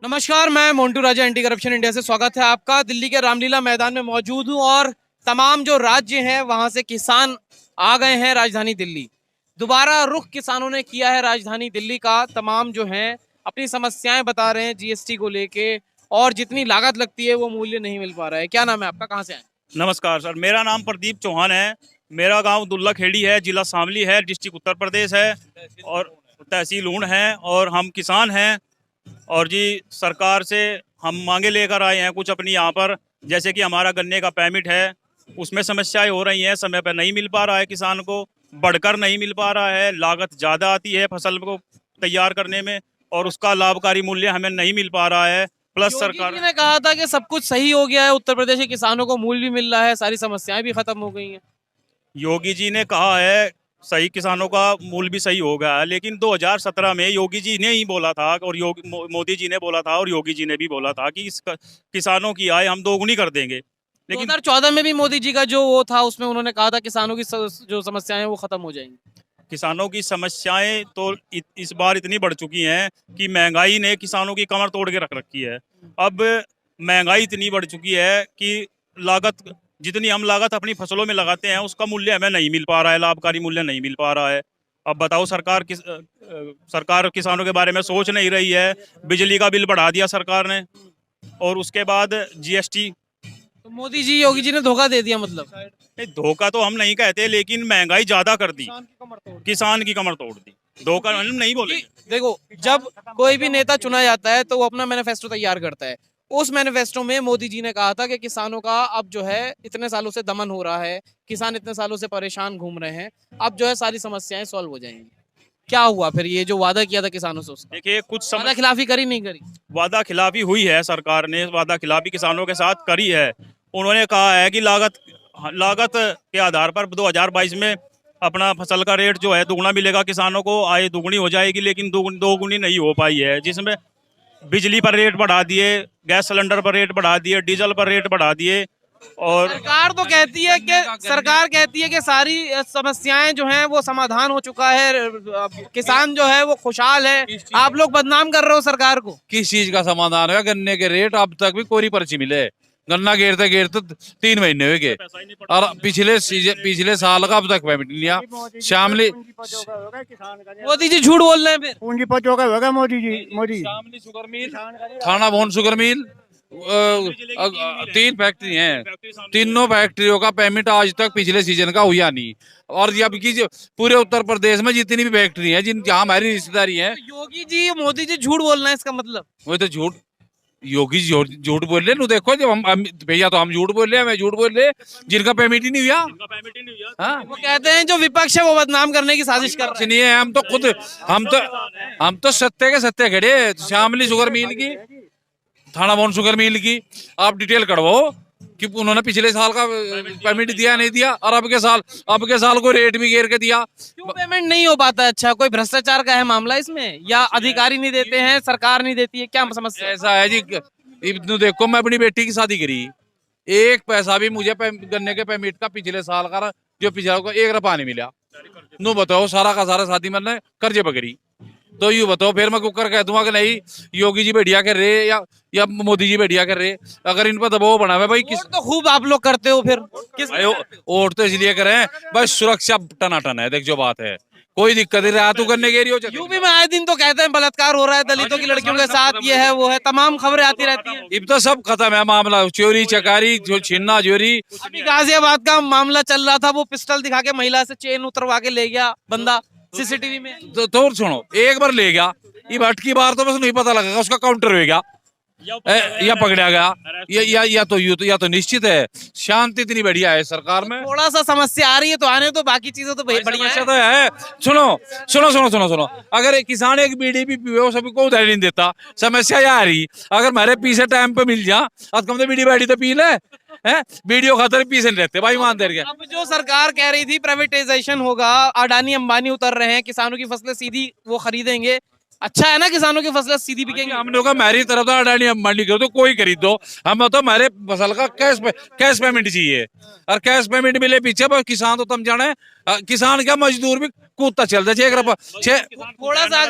नमस्कार, मैं मोन्टू राजा anti corruption India से स्वागत है आपका। दिल्ली के रामलीला मैदान में मौजूद हूं और तमाम जो राज्य हैं वहां से किसान आ गए हैं राजधानी दिल्ली। दोबारा रुख किसानों ने किया है राजधानी दिल्ली का। तमाम जो हैं अपनी समस्याएं बता रहे हैं जीएसटी को लेके, और जितनी लागत लगती है वो मूल्य नहीं मिल पा रहा है। क्या नाम है आपका, कहाँ से आए? नमस्कार सर, मेरा नाम प्रदीप चौहान है। मेरा गांव दुल्ला खेड़ी है, जिला शामली है, डिस्ट्रिक्ट उत्तर प्रदेश है और तहसील ऊन है और हम किसान हैं। और जी सरकार से हम मांगे लेकर आए हैं कुछ अपनी यहाँ पर, जैसे कि हमारा गन्ने का परमिट है, उसमें समस्याएं हो रही हैं। समय पर नहीं मिल पा रहा है किसान को, बढ़कर नहीं मिल पा रहा है, लागत ज़्यादा आती है फसल को तैयार करने में और उसका लाभकारी मूल्य हमें नहीं मिल पा रहा है। प्लस योगी सरकार जी ने कहा था कि सब कुछ सही हो गया है, उत्तर प्रदेश के किसानों को मूल्य भी मिल रहा है, सारी समस्याएं भी खत्म हो गई हैं। योगी जी ने कहा है सही, किसानों का मूल्य भी सही हो गया है, लेकिन 2017 में योगी जी ने ही बोला था और मोदी जी ने बोला था और योगी जी ने भी बोला था कि किसानों की आय हम दोगुनी कर देंगे। लेकिन 2014 में भी मोदी जी का जो वो था उसमें उन्होंने कहा था किसानों की जो समस्याएं हैं वो खत्म हो जाएंगी। किसानों की समस्याएं तो इस बार इतनी बढ़ चुकी हैं कि महंगाई ने किसानों की कमर तोड़ के रख रखी है। अब महंगाई इतनी बढ़ चुकी है कि लागत, जितनी हम लागत अपनी फसलों में लगाते हैं उसका मूल्य हमें नहीं मिल पा रहा है, लाभकारी मूल्य नहीं मिल पा रहा है। अब बताओ, सरकार किसानों के बारे में सोच नहीं रही है। बिजली का बिल बढ़ा दिया सरकार ने और उसके बाद जीएसटी। तो मोदी जी योगी जी ने धोखा दे दिया मतलब। नहीं, धोखा तो हम नहीं कहते, लेकिन महंगाई ज्यादा कर दी, किसान की कमर तोड़ दी। धोखा हम नहीं बोले। देखो, जब कोई भी नेता चुना जाता है तो वो अपना मैनिफेस्टो तैयार करता है। उस मैनिफेस्टो में मोदी जी ने कहा था कि किसानों का अब जो है इतने सालों से दमन हो रहा है, किसान इतने सालों से परेशान घूम रहे हैं, अब जो है सारी समस्याएं सॉल्व हो जाएंगी। क्या हुआ फिर? ये जो वादा किया था किसानों से उसका देखिए, कुछ वादा खिलाफी करी नहीं करी? वादा खिलाफी हुई है, सरकार ने वादा खिलाफी किसानों के साथ करी है। उन्होंने कहा है कि लागत के आधार पर 2022 में अपना फसल का रेट जो है दुगुना मिलेगा, किसानों को आय दोगुनी हो जाएगी, लेकिन दोगुनी नहीं हो पाई है। जिसमें बिजली पर रेट बढ़ा दिए, गैस सिलेंडर पर रेट बढ़ा दिए, डीजल पर रेट बढ़ा दिए। और सरकार कहती है कि सारी समस्याएं जो हैं वो समाधान हो चुका है, किसान जो है वो खुशहाल है। आप लोग बदनाम कर रहे हो सरकार को। किस चीज का समाधान है? गन्ने के रेट अब तक भी कोरी पर्ची मिले, गन्ना घेरते घेरते 3 महीने हो गए और पिछले साल का अब तक पेमेंट नहीं लिया। शामली मोदी जी झूठ बोल रहे हैं फिर। पूंजीपतियों का होगा मोदी जी। शामली शुगर मिल, थाना भवन शुगर मिल, 3 फैक्ट्री हैं, तीनों फैक्ट्रियों का पेमेंट आज तक पिछले सीजन का हुआ नहीं। और अब की पूरे उत्तर प्रदेश में जितनी भी फैक्ट्री हैं जिन जहाँ हमारी रिश्तेदारी है, योगी जी मोदी जी झूठ बोल रहे हैं, इसका मतलब वो तो झूठ, योगी झूठ बोल रहे हैं। देखो, जब हम भैया तो हम झूठ बोल रहे हैं, मैं झूठ बोल रहे हैं जिनका पेमेंट ही नहीं हुआ। हाँ, वो कहते हैं जो विपक्ष है वो बदनाम करने की साजिश कर रहे हैं। नहीं है, हम तो सत्य के सत्य खड़े। शामली शुगर मिल की, थाना भवन शुगर मिल की आप डिटेल कढ़वाओ कि उन्होंने पिछले साल का पेमेंट दिया नहीं दिया, और अब के साल को रेट भी घेर के दिया। क्यों पेमेंट नहीं हो पाता? अच्छा, कोई भ्रष्टाचार का है मामला इसमें, या अधिकारी नहीं देते हैं, सरकार नहीं देती है, क्या समस्या? ऐसा है जी, देखो मैं अपनी बेटी की शादी करी, 1 पैसा भी मुझे गन्ने के पेमेंट का पिछले साल का जो पिछला को 1 रुपया नहीं मिला। नो बताओ, सारा का सारा शादी मैंने कर्जे पकड़ी। तो यू बताओ, फिर मैं कुकर कह दूंगा कि नहीं योगी जी बढ़िया कर रहे या मोदी जी बढ़िया कर रहे? अगर इन पर दबाव बना हुआ भाई, किस तो खूब आप लोग करते हो फिर किस वोट तो इसलिए करें बस सुरक्षा टनाटन है। देख, जो बात है कोई दिक्कत नहीं रहा, तू करने के लिए यूपी में आए दिन तो कहते हैं बलात्कार हो रहा है दलितों की लड़कियों के साथ, ये है वो है, तमाम खबरें आती रहती हैं। अब तो सब खत्म है मामला, चोरी चकारी जो छीनना चोरी। अभी गाजियाबाद का मामला चल रहा था, वो पिस्टल दिखा के महिला से चेन उतरवा के ले गया बंदा सीसीटीवी में। तो सुनो, एक बार ले गया, ये भट्ट की बार तो बस नहीं पता लगेगा, उसका काउंटर हो गया या पकड़ा गया या तो निश्चित है। शांति इतनी बढ़िया है सरकार में। थोड़ा सा समस्या आ रही है तो आने तो, बाकी चीजें तो बढ़िया तो है। सुनो, अगर किसान एक बीड़ी भी पीवे सभी को उधारी नहीं देता, समस्या ये आ रही। अगर मेरे पीछे टाइम पे मिल जा अब कम से बीड़ी बैठी तो पी ले, है वीडियो खातर पीछे नहीं रहते भाई, ईमानदार के। अब जो सरकार कह रही थी प्राइवेटाइजेशन होगा, अडानी अंबानी उतर रहे हैं, किसानों की फसलें सीधी वो खरीदेंगे। अच्छा है ना, किसानों की फसलें सीधी बिकेंगी। हमने कहा मेरी तरफ तो अडानी अंबानी करो तो कोई खरीद दो, हम तो हमारे फसल का कैश पेमेंट चाहिए, और कैश पेमेंट मिले पीछे पर किसान तो तुम जाने, किसान क्या मजदूर भी कूदता चलता है। थोड़ा सा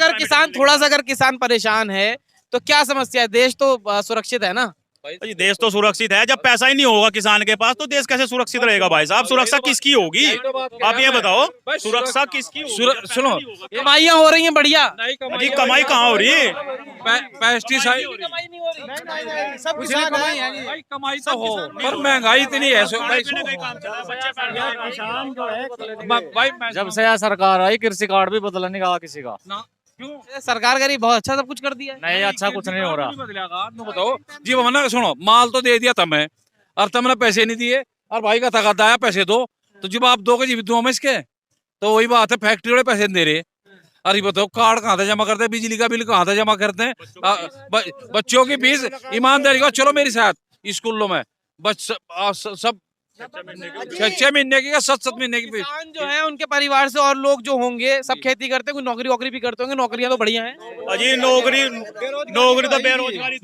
अगर किसान परेशान है तो क्या समस्या है? देश तो सुरक्षित है ना? जी देश तो सुरक्षित है, जब पैसा ही नहीं होगा किसान के पास तो देश कैसे सुरक्षित रहेगा भाई साहब? सुरक्षा किसकी होगी आप ये बताओ, सुरक्षा किसकी होगी? सुनो, कमाइयां हो रही हैं बढ़िया। जी कमाई कहाँ हो रही है? पेस्टिसाइड सब किसान हैं। भाई कमाई तो हो पर महंगाई इतनी है भाई। जब से यह सरकार आई कृषि कार्ड भी बदला नहीं कहा किसी का। क्यों? सरकार करी बहुत अच्छा सब कुछ कर दिया है। नहीं अच्छा कुछ नहीं हो रहा। बताओ जी वरना सुनो, माल तो दे दिया तुम्हें और तुमने पैसे नहीं दिए और भाई का तकादा आया पैसे दो, तो जब आप दोगे जी दूँ मैं इसके, तो वही बात है फैक्ट्री वाले पैसे नहीं दे रहे। अरे बताओ कार्ड कहाँ से जमा करते हैं, बिजली का बिल कहाँ से जमा करते हैं, बच्चों की फीस ईमानदारी का चलो मेरे साथ स्कूलों में सब 6 महीने की या 7 महीने की फीस। किसान जो है उनके परिवार से और लोग जो होंगे सब खेती करते हैं, कोई नौकरी वोकरी भी करते होंगे। नौकरियां तो बढ़िया हैं। अजी नौकरी तो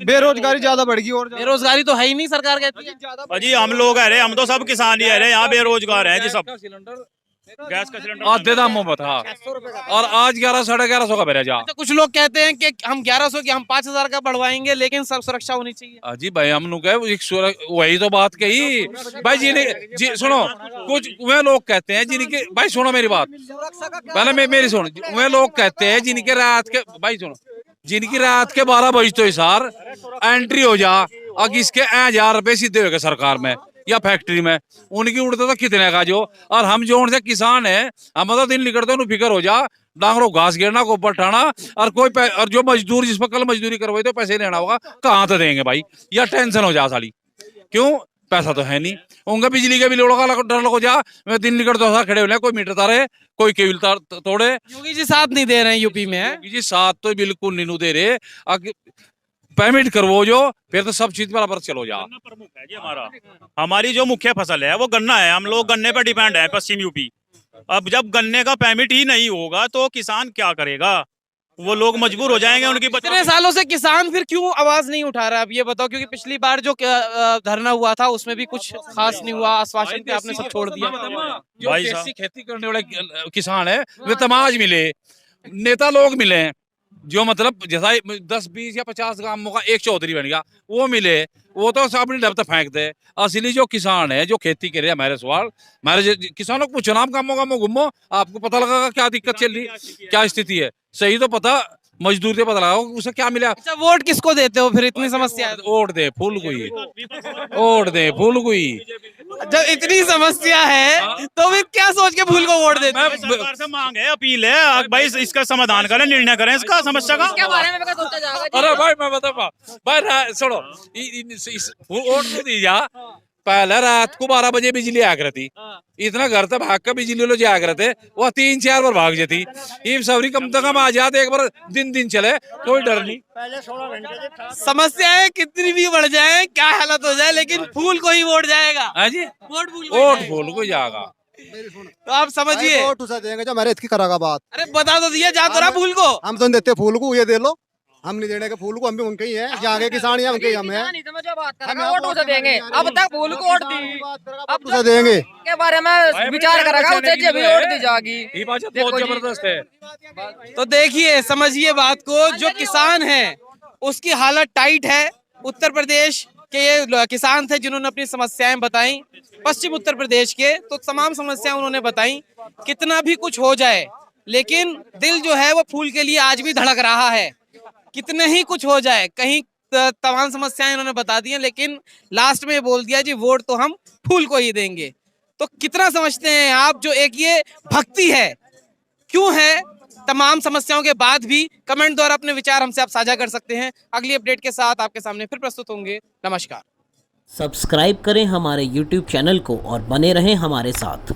बेरोजगारी ज्यादा बढ़ गई और बेरोजगारी तो है ही नहीं, सरकार कहती है। अजी हम लोग है रहे, हम तो सब किसान ही है रहे, यहाँ बेरोजगार है जी सब। सिलेंडर गैस का सिलेंडर आधे दामों में था और आज 1100-1150 का बेरा जा। तो कुछ लोग कहते हैं कि हम 1100 की हम 5000 का बढ़वाएंगे, लेकिन सब सुरक्षा होनी चाहिए। जी भाई हम लोग वही तो बात कही भाई जी सुनो, कुछ वे लोग कहते हैं जिनके भाई सुनो मेरी बात पहले मेरी सुनो, वे लोग कहते हैं जिनके रात के भाई सुनो, जिनकी रात के 12 बजे तो हिसार एंट्री हो जा और इसके 1000 रुपए सीधे हो गए सरकार में या फैक्ट्री में, उनकी उड़ते तो कितने का जो। और हम जो उनसे किसान है, हम तो दिन निकलते उन्हें फिक्र हो जा डांगरों घास गिरना को ऊपर ठाना और और जो मजदूर जिस पर कल मजदूरी करवाई तो पैसे लेना होगा कहाँ तो देंगे भाई, या टेंशन हो जा साली, क्यों पैसा तो है नहीं। उनका बिजली के बिल डर लग जा, मैं दिन निकलता था खड़े होने, कोई मीटर तारे कोई केबल तार तोड़े। योगी जी साथ नहीं दे रहे हैं यूपी में। जी साथ तो बिल्कुल नहीं दे रहे, पेमेंट करवो जो फिर तो सब चीज बराबर चलो जा। गन्ना प्रमुख है जी हमारा, हमारी जो मुख्य फसल है वो गन्ना है, हम लोग गन्ने पर डिपेंड है पश्चिम यूपी। अब जब गन्ने का पेमेंट ही नहीं होगा तो किसान क्या करेगा, वो लोग मजबूर हो जाएंगे। उनकी इतने सालों से किसान फिर क्यों आवाज नहीं उठा रहा? अब ये बताओ, क्योंकि पिछली बार जो धरना हुआ था उसमें भी कुछ खास नहीं हुआ, आश्वासन पे आपने सब छोड़ दिया। जो देसी खेती करने वाले किसान है वे तमाज मिले, नेता लोग मिले, जो मतलब जैसा 10, 20 या 50 गांवों का एक चौधरी बन गया वो मिले, वो तो अपनी डब तक फेंक दे। असली जो किसान है जो खेती करे, हमारे सवाल हमारे किसानों को पूछो ना, गांवों घूमो आपको पता लगेगा क्या दिक्कत चल रही, क्या स्थिति है। सही तो पता मजदूर से पता लगा उसे क्या मिला। अच्छा वोट किसको देते हो फिर? इतनी समस्या है वोट दे फूल कोई, वोट दे फूल कोई। जब इतनी समस्या है तो फिर क्या सोच के फूल को वोट देते हो? सरकार से मांग है, अपील है भाई इसका समाधान करें, निर्णय करें इसका समस्या का। अरे भाई मैं बता भाई सुनो, वोट तो दी जा, पहले रात को 12 बजे बिजली आ करती, इतना घर तक भाग कर बिजली लो जा करते, वो 3-4 बार भाग जाती। ये सबरी कम से कम आ जाते, एक बार दिन चले कोई डर नहीं। समस्याएं कितनी भी बढ़ जाए, क्या हालत हो जाए, लेकिन फूल को ही वोट जाएगा। हाँ जी वोट फूल को जाएगा। तो आप समझिए, वोट उसे देंगे जो हमारे इसकी करेगा बात। अरे बता तो दिया जा तो रहा फूल को। हम तो नहीं देते फूल को, ये दे लो, हम नहीं देने के फूल को, हम भी उनके ही हैं, जहाँ के किसान हैं उनके ही हम हैं। वोट उसे देंगे, अब तक फूल को वोट दी, अब उसे देंगे के बारे में विचार करेगा उसे जब वोट दी जाएगी। ये बात बहुत जबरदस्त है। तो देखिए समझिए बात को, जो किसान है उसकी हालत टाइट है। उत्तर प्रदेश के ये किसान थे जिन्होंने अपनी समस्याएं बताई, पश्चिम उत्तर प्रदेश के, तो तमाम समस्याएं उन्होंने बताई। कितना भी कुछ हो जाए लेकिन दिल जो है वो फूल के लिए आज भी धड़क रहा है। कितने ही कुछ हो जाए, कहीं तमाम समस्याएं इन्होंने बता दी हैं, लेकिन लास्ट में बोल दिया जी वोट तो हम फूल को ही देंगे। तो कितना समझते हैं आप, जो एक ये भक्ति है क्यों है? तमाम समस्याओं के बाद भी कमेंट द्वारा अपने विचार हमसे आप साझा कर सकते हैं। अगली अपडेट के साथ आपके सामने फिर प्रस्तुत होंगे। नमस्कार। सब्सक्राइब करें हमारे YouTube चैनल को और बने रहें हमारे साथ।